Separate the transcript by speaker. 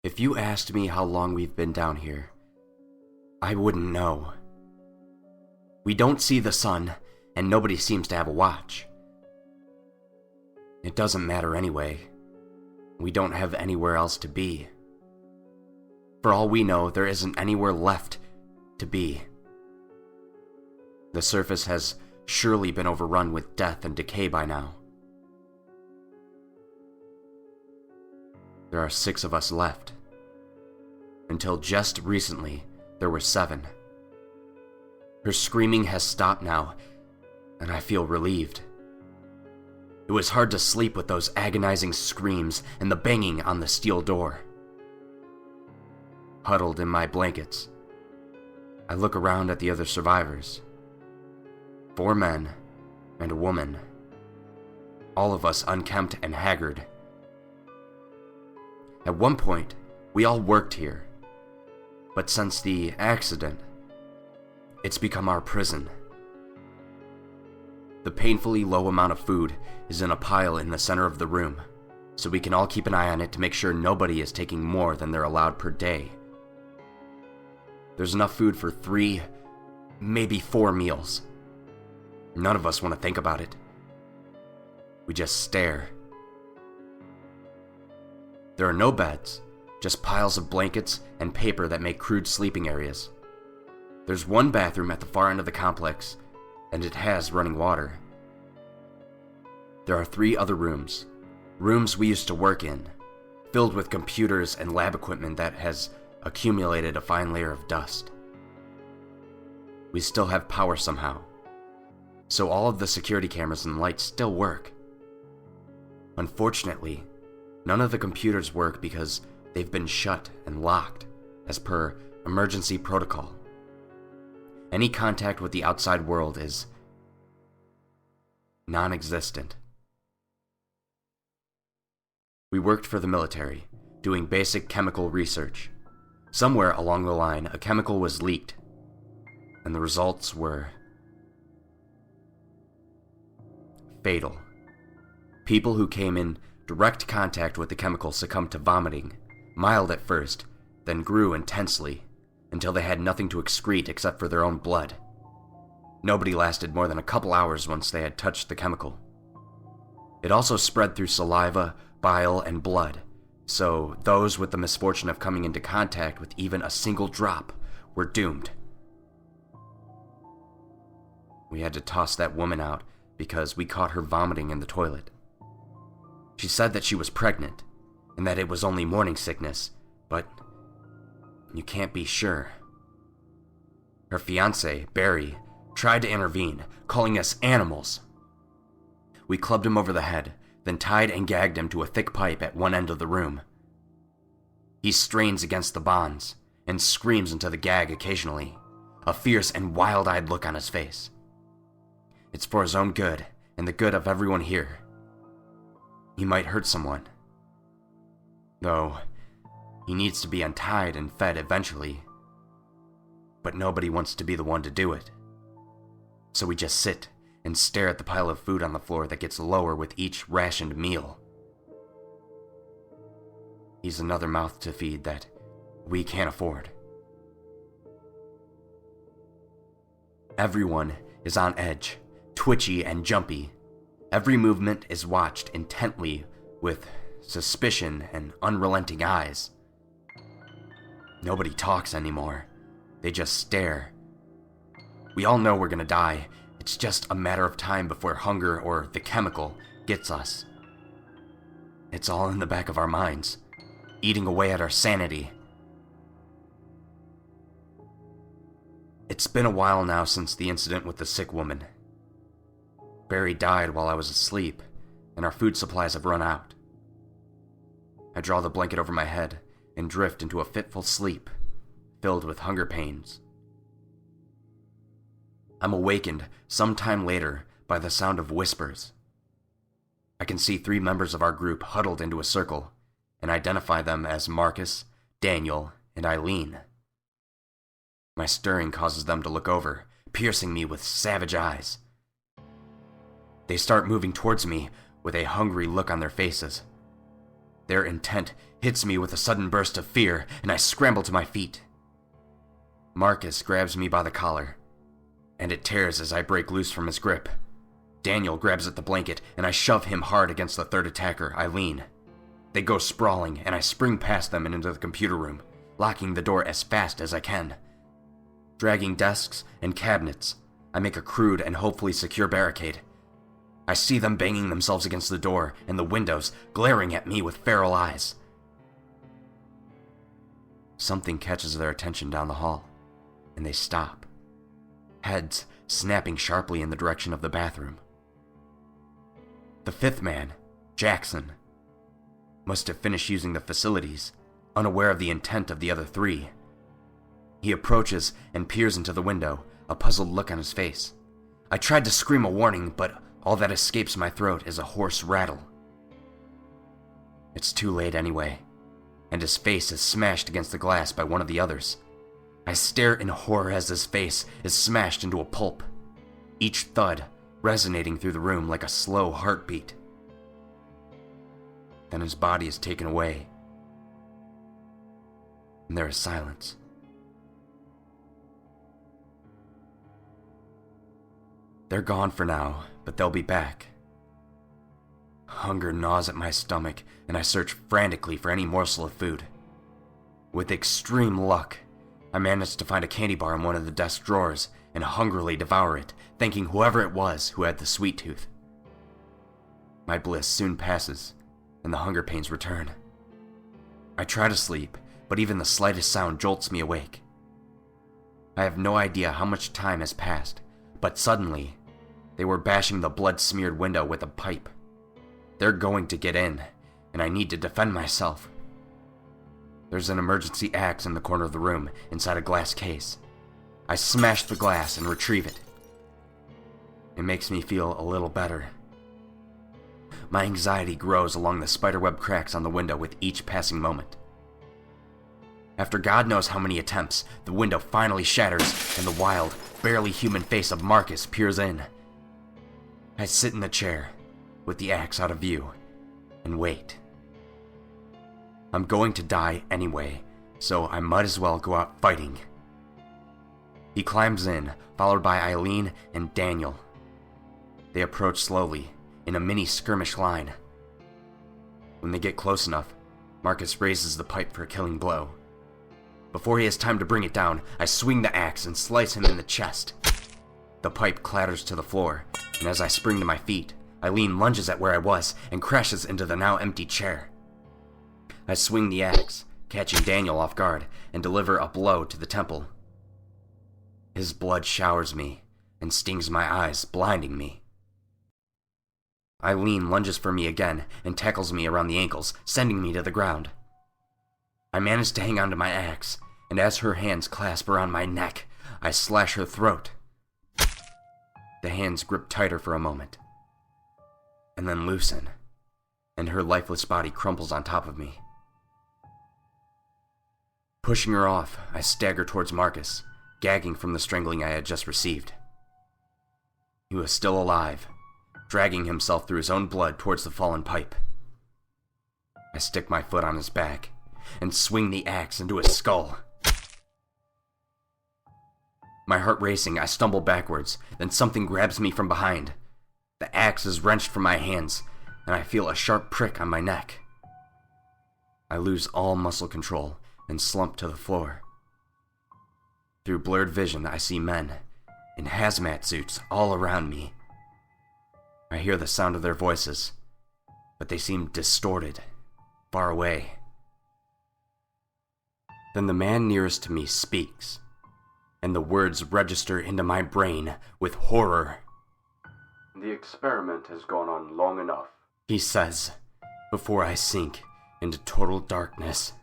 Speaker 1: If you asked me how long we've been down here, I wouldn't know. We don't see the sun, and nobody seems to have a watch. It doesn't matter anyway. We don't have anywhere else to be. For all we know, there isn't anywhere left to be. The surface has surely been overrun with death and decay by now. There are 6 of us left. Until just recently, there were 7. Her screaming has stopped now, and I feel relieved. It was hard to sleep with those agonizing screams and the banging on the steel door. Huddled in my blankets, I look around at the other survivors. 4 men and a woman. All of us unkempt and haggard. At one point, we all worked here. But since the accident, it's become our prison. The painfully low amount of food is in a pile in the center of the room, so we can all keep an eye on it to make sure nobody is taking more than they're allowed per day. There's enough food for 3, maybe 4 meals. None of us want to think about it. We just stare. There are no beds, just piles of blankets and paper that make crude sleeping areas. There's one bathroom at the far end of the complex, and it has running water. There are 3 other rooms we used to work in, filled with computers and lab equipment that has accumulated a fine layer of dust. We still have power somehow, so all of the security cameras and lights still work. Unfortunately, none of the computers work because they've been shut and locked, as per emergency protocol. Any contact with the outside world is non-existent. We worked for the military, doing basic chemical research. Somewhere along the line, a chemical was leaked, and the results were fatal. People who came in direct contact with the chemical succumbed to vomiting, mild at first, then grew intensely, until they had nothing to excrete except for their own blood. Nobody lasted more than a couple hours once they had touched the chemical. It also spread through saliva, bile, and blood, so those with the misfortune of coming into contact with even a single drop were doomed. We had to toss that woman out because we caught her vomiting in the toilet. She said that she was pregnant, and that it was only morning sickness, but you can't be sure. Her fiancé, Barry, tried to intervene, calling us animals. We clubbed him over the head, then tied and gagged him to a thick pipe at one end of the room. He strains against the bonds, and screams into the gag occasionally, a fierce and wild-eyed look on his face. It's for his own good, and the good of everyone here. He might hurt someone. Though, he needs to be untied and fed eventually. But nobody wants to be the one to do it. So we just sit and stare at the pile of food on the floor that gets lower with each rationed meal. He's another mouth to feed that we can't afford. Everyone is on edge, twitchy and jumpy. Every movement is watched intently with suspicion and unrelenting eyes. Nobody talks anymore. They just stare. We all know we're gonna die. It's just a matter of time before hunger or the chemical gets us. It's all in the back of our minds, eating away at our sanity. It's been a while now since the incident with the sick woman. Barry died while I was asleep, and our food supplies have run out. I draw the blanket over my head and drift into a fitful sleep, filled with hunger pains. I'm awakened some time later by the sound of whispers. I can see 3 members of our group huddled into a circle, and identify them as Marcus, Daniel, and Eileen. My stirring causes them to look over, piercing me with savage eyes. They start moving towards me with a hungry look on their faces. Their intent hits me with a sudden burst of fear, and I scramble to my feet. Marcus grabs me by the collar, and it tears as I break loose from his grip. Daniel grabs at the blanket, and I shove him hard against the third attacker, Eileen. They go sprawling, and I spring past them and into the computer room, locking the door as fast as I can. Dragging desks and cabinets, I make a crude and hopefully secure barricade. I see them banging themselves against the door and the windows, glaring at me with feral eyes. Something catches their attention down the hall, and they stop, heads snapping sharply in the direction of the bathroom. The fifth man, Jackson, must have finished using the facilities, unaware of the intent of the other three. He approaches and peers into the window, a puzzled look on his face. I tried to scream a warning, but all that escapes my throat is a hoarse rattle. It's too late anyway, and his face is smashed against the glass by one of the others. I stare in horror as his face is smashed into a pulp, each thud resonating through the room like a slow heartbeat. Then his body is taken away, and there is silence. They're gone for now, but they'll be back. Hunger gnaws at my stomach, and I search frantically for any morsel of food. With extreme luck, I manage to find a candy bar in one of the desk drawers and hungrily devour it, thanking whoever it was who had the sweet tooth. My bliss soon passes, and the hunger pains return. I try to sleep, but even the slightest sound jolts me awake. I have no idea how much time has passed, but suddenly, they were bashing the blood-smeared window with a pipe. They're going to get in, and I need to defend myself. There's an emergency axe in the corner of the room, inside a glass case. I smash the glass and retrieve it. It makes me feel a little better. My anxiety grows along the spiderweb cracks on the window with each passing moment. After God knows how many attempts, the window finally shatters, and the wild, barely human face of Marcus peers in. I sit in the chair, with the axe out of view, and wait. I'm going to die anyway, so I might as well go out fighting. He climbs in, followed by Eileen and Daniel. They approach slowly, in a mini skirmish line. When they get close enough, Marcus raises the pipe for a killing blow. Before he has time to bring it down, I swing the axe and slice him in the chest. The pipe clatters to the floor, and as I spring to my feet, Eileen lunges at where I was and crashes into the now empty chair. I swing the axe, catching Daniel off guard, and deliver a blow to the temple. His blood showers me and stings my eyes, blinding me. Eileen lunges for me again and tackles me around the ankles, sending me to the ground. I manage to hang onto my axe, and as her hands clasp around my neck, I slash her throat. The hands grip tighter for a moment, and then loosen, and her lifeless body crumples on top of me. Pushing her off, I stagger towards Marcus, gagging from the strangling I had just received. He was still alive, dragging himself through his own blood towards the fallen pipe. I stick my foot on his back and swing the axe into his skull. My heart racing, I stumble backwards, then something grabs me from behind. The axe is wrenched from my hands, and I feel a sharp prick on my neck. I lose all muscle control and slump to the floor. Through blurred vision, I see men in hazmat suits all around me. I hear the sound of their voices, but they seem distorted, far away. Then the man nearest to me speaks, and the words register into my brain with horror.
Speaker 2: "The experiment has gone on long enough,"
Speaker 1: he says, before I sink into total darkness.